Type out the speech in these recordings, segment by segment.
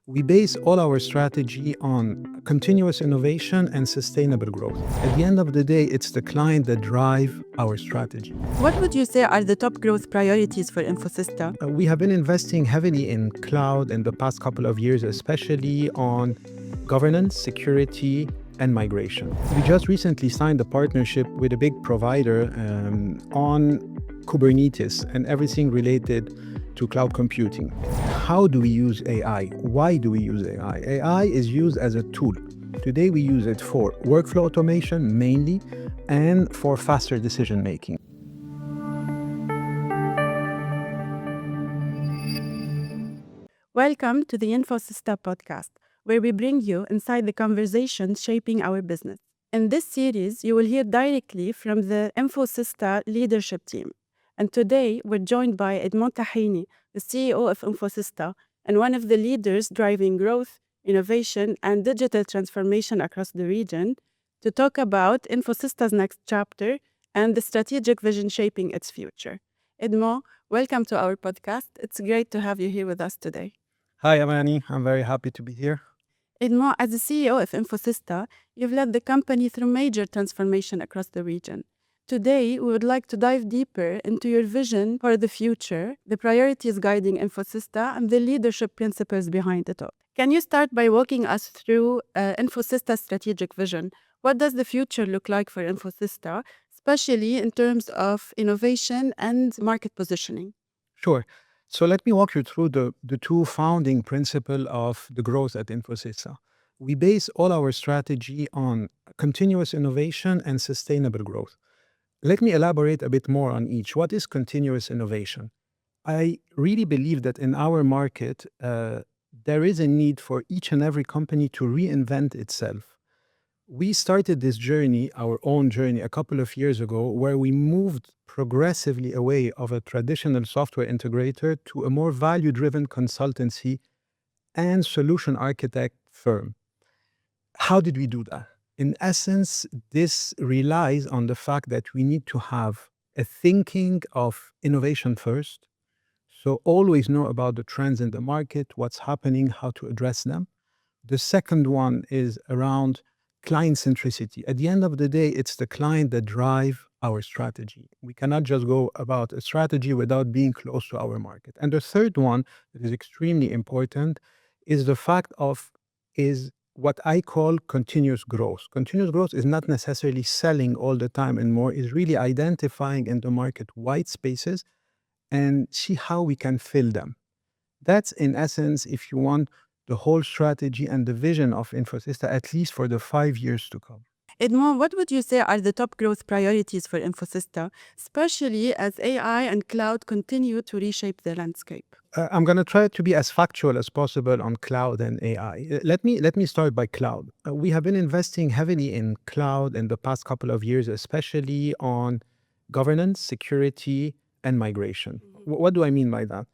We base all our strategy on continuous innovation and sustainable growth. At the end of the day, it's the client that drive our strategy. What would you say are the top growth priorities for Infosysta? We have been investing heavily in cloud in the past couple of years, especially on governance, security, and migration. We just recently signed a partnership with a big provider on Kubernetes and everything related to cloud computing. How do we use AI? Why do we use AI? AI is used as a tool. Today we use it for workflow automation mainly and for faster decision making. Welcome to the Infosysta Podcast, where we bring you inside the conversations shaping our business. In this series, you will hear directly from the Infosysta leadership team. And today, we're joined by Edmond Tehini, the CEO of Infosysta, and one of the leaders driving growth, innovation, and digital transformation across the region, to talk about Infosysta's next chapter and the strategic vision shaping its future. Edmond, welcome to our podcast. It's great to have you here with us today. Hi, Amani. I'm very happy to be here. Edmond, as the CEO of Infosysta, you've led the company through major transformation across the region. Today, we would like to dive deeper into your vision for the future, the priorities guiding Infosysta, and the leadership principles behind it all. Can you start by walking us through Infosysta's strategic vision? What does the future look like for Infosysta, especially in terms of innovation and market positioning? Sure. So let me walk you through the two founding principles of the growth at Infosysta. We base all our strategy on continuous innovation and sustainable growth. Let me elaborate a bit more on each. What is continuous innovation? I really believe that in our market, there is a need for each and every company to reinvent itself. We started this journey, our own journey, a couple of years ago, where we moved progressively away of a traditional software integrator to a more value-driven consultancy and solution architect firm. How did we do that? In essence, this relies on the fact that we need to have a thinking of innovation first. So always know about the trends in the market, what's happening, how to address them. The second one is around client centricity. At the end of the day, it's the client that drive our strategy. We cannot just go about a strategy without being close to our market. And the third one that is extremely important is the fact of what I call continuous growth. Continuous growth is not necessarily selling all the time and more, is really identifying in the market white spaces and see how we can fill them. That's in essence, if you want, the whole strategy and the vision of Infosysta, at least for the 5 years to come. Edmond, what would you say are the top growth priorities for Infosysta, especially as AI and cloud continue to reshape the landscape? I'm going to try to be as factual as possible on cloud and AI. Let me start by cloud. We have been investing heavily in cloud in the past couple of years, especially on governance, security, and migration. What do I mean by that?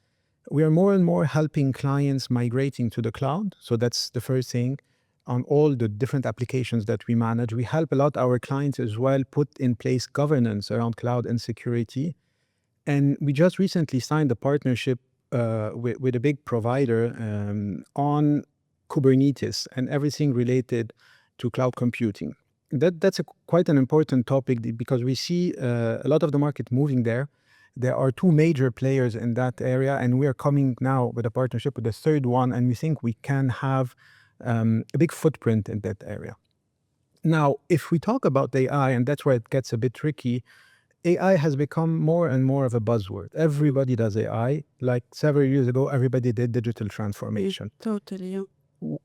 We are more and more helping clients migrating to the cloud. So that's the first thing. On all the different applications that we manage, we help a lot our clients as well put in place governance around cloud and security. And we just recently signed a partnership with a big provider on Kubernetes and everything related to cloud computing. That's quite an important topic because we see a lot of the market moving there. There are two major players in that area, and we are coming now with a partnership with the third one, and we think we can have a big footprint in that area. Now, if we talk about AI, and that's where it gets a bit tricky, AI has become more and more of a buzzword. Everybody does AI. Like several years ago, everybody did digital transformation. Totally, yeah.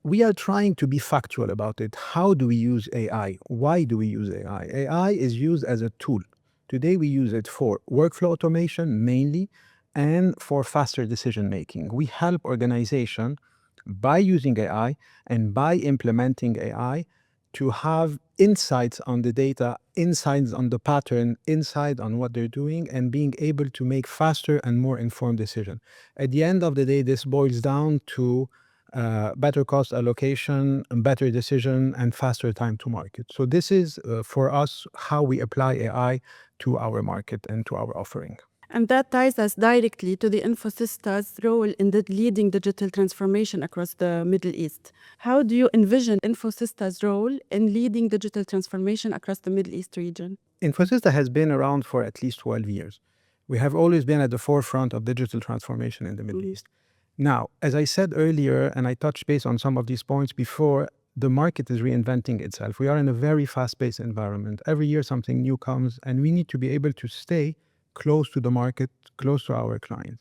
We are trying to be factual about it. How do we use AI? Why do we use AI? AI is used as a tool. Today, we use it for workflow automation mainly and for faster decision making. We help organizations by using AI and by implementing AI to have insights on the data, insights on the pattern, insight on what they're doing, and being able to make faster and more informed decisions. At the end of the day, this boils down to better cost allocation, better decision, and faster time to market. So this is, for us, how we apply AI to our market and to our offering. And that ties us directly to the Infosysta's role in the leading digital transformation across the Middle East. How do you envision Infosysta's role in leading digital transformation across the Middle East region? Infosys has been around for at least 12 years. We have always been at the forefront of digital transformation in the Middle East. Now, as I said earlier, and I touched base on some of these points before, the market is reinventing itself. We are in a very fast-paced environment. Every year something new comes, and we need to be able to stay close to the market, close to our clients.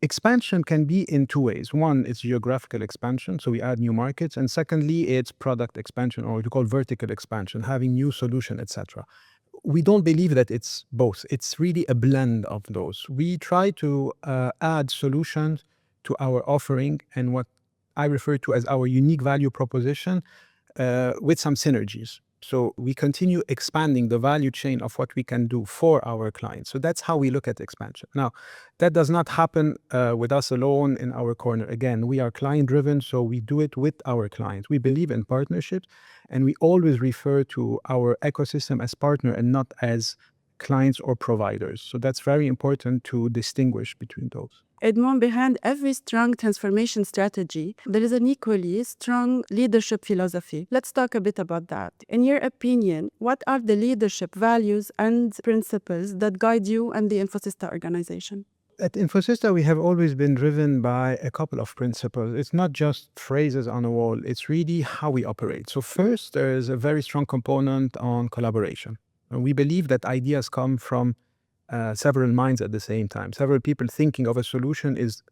Expansion can be in two ways. One, it's geographical expansion, so we add new markets. And secondly, it's product expansion, or what you call vertical expansion, having new solution, etc. We don't believe that it's both. It's really a blend of those. We try to add solutions to our offering and what I refer to as our unique value proposition with some synergies. So we continue expanding the value chain of what we can do for our clients. So that's how we look at expansion. Now, that does not happen with us alone in our corner. Again, we are client-driven, so we do it with our clients. We believe in partnerships, and we always refer to our ecosystem as partner and not as clients or providers. So that's very important to distinguish between those. Edmond, behind every strong transformation strategy, there is an equally strong leadership philosophy. Let's talk a bit about that. In your opinion, what are the leadership values and principles that guide you and the Infosysta organization? At Infosysta, we have always been driven by a couple of principles. It's not just phrases on a wall, it's really how we operate. So first, there is a very strong component on collaboration. And we believe that ideas come from several minds at the same time. Several people thinking of a solution is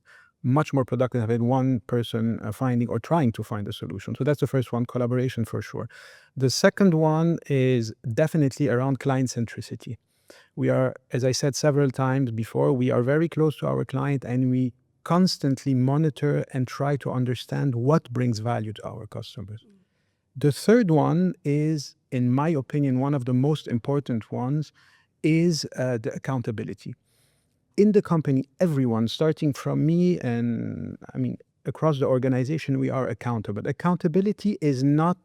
much more productive than one person finding or trying to find a solution. So that's the first one, collaboration for sure. The second one is definitely around client centricity. We are, as I said several times before, we are very close to our client and we constantly monitor and try to understand what brings value to our customers. The third one is, in my opinion, one of the most important ones is the accountability. In the company, everyone, starting from me and across the organization, we are accountable. Accountability is not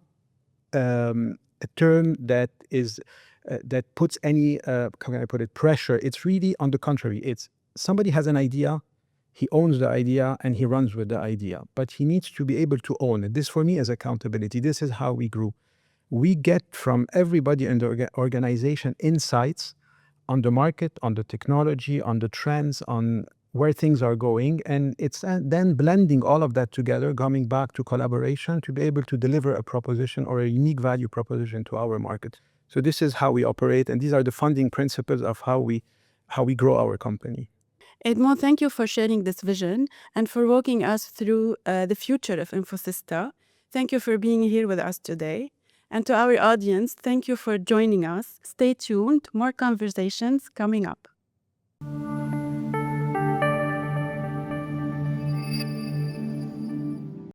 a term that is that puts any, how can I put it, pressure. It's really on the contrary. It's somebody has an idea, he owns the idea and he runs with the idea, but he needs to be able to own it. This for me is accountability. This is how we grew. We get from everybody in the organization insights on the market, on the technology, on the trends, on where things are going. And it's then blending all of that together, coming back to collaboration to be able to deliver a proposition or a unique value proposition to our market. So this is how we operate. And these are the funding principles of how we grow our company. Edmond, thank you for sharing this vision and for walking us through the future of Infosysta. Thank you for being here with us today. And to our audience, thank you for joining us. Stay tuned, more conversations coming up.